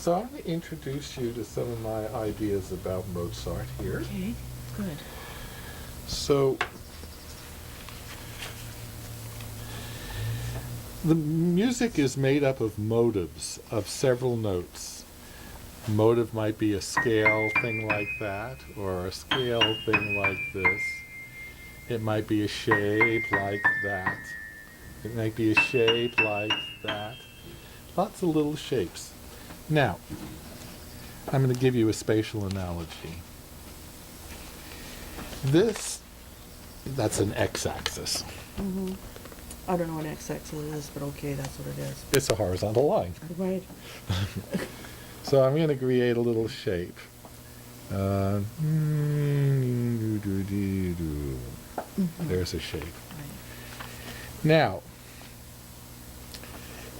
So I'm going to introduce you to some of my ideas about Mozart here. Okay, good. So the music is made up of motives of several notes. A motive might be a scale thing like that, or a scale thing like this. It might be a shape like that. It might be a shape like that. Lots of little shapes. Now, I'm going to give you a spatial analogy. That's an x-axis. Mm-hmm. I don't know what x-axis is, but okay, that's what it is. It's a horizontal line. Right. So I'm going to create a little shape. There's a shape. Right. Now,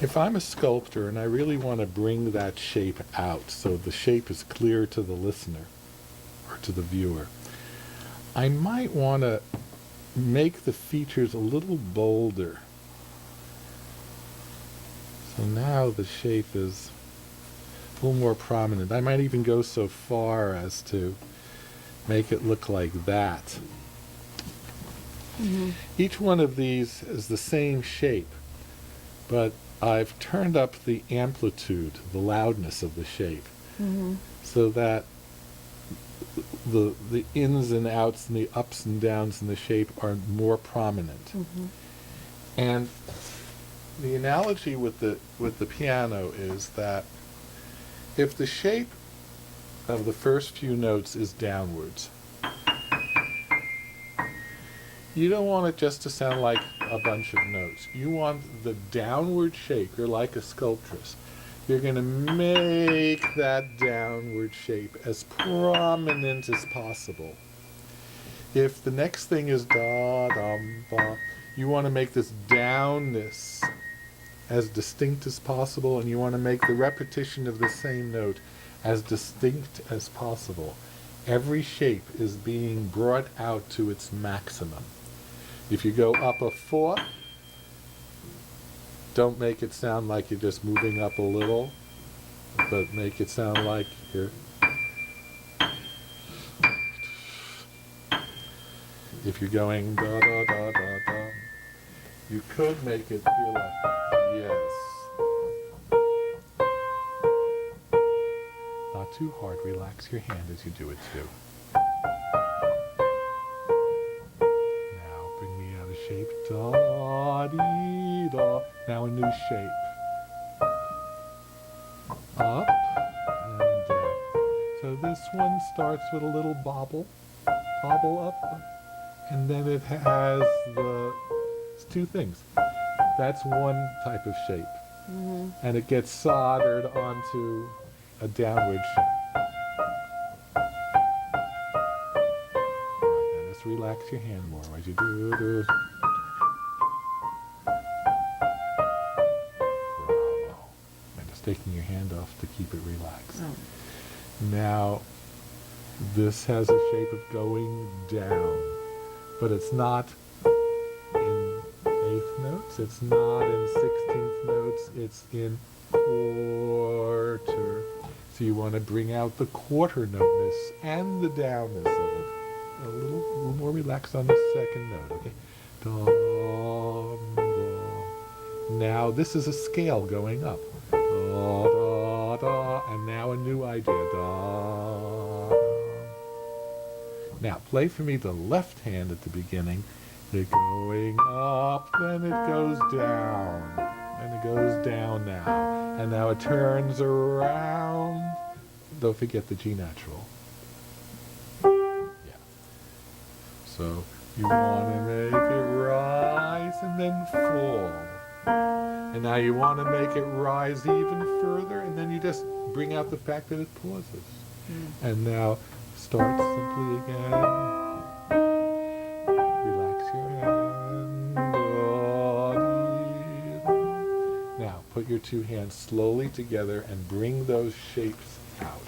if I'm a sculptor and I really want to bring that shape out so the shape is clear to the listener or to the viewer, I might want to make the features a little bolder. So now the shape is a little more prominent. I might even go so far as to make it look like that. Mm-hmm. Each one of these is the same shape, but I've turned up the amplitude, the loudness of the shape, Mm-hmm. so that the ins and outs and the ups and downs in the shape are more prominent. Mm-hmm. And the analogy with the piano is that if the shape of the first few notes is downwards, you don't want it just to sound like a bunch of notes. You want the downward shape. You're like a sculptress. You're going to make that downward shape as prominent as possible. If the next thing is da-dum-ba, you want to make this downness as distinct as possible, and you want to make the repetition of the same note as distinct as possible. Every shape is being brought out to its maximum. If you go up a fourth, don't make it sound like you're just moving up a little, but make it sound like you're... If you're going da-da-da-da-da, you could make it feel like, yes. Not too hard, relax your hand as you do it too. Now bring me out a shape, da-dee-da. Now a new shape. Up and down. So this one starts with a little bobble up, and then it has it's two things. That's one type of shape. Mm-hmm. And it gets soldered onto a downward shape. Alright, now just relax your hand more as you do this. Bravo. And just taking your hand off to keep it relaxed. Oh. Now, this has a shape of going down, but it's not in eighth notes, it's not in 16th notes, it's in quarter. So you want to bring out the quarter noteness and the downness of it. A little more relaxed on the second note, okay? Dum, dum. Now this is a scale going up. Da, da, da, and now a new idea. Da, da. Now play for me the left hand at the beginning. It going up, then it goes down. And it goes down now. And now it turns around. Don't forget the G natural. Yeah. So you want to make it rise and then fall. And now you want to make it rise even further, and then you just bring out the fact that it pauses. And now start simply again. Relax your hand. Now put your two hands slowly together and bring those shapes out.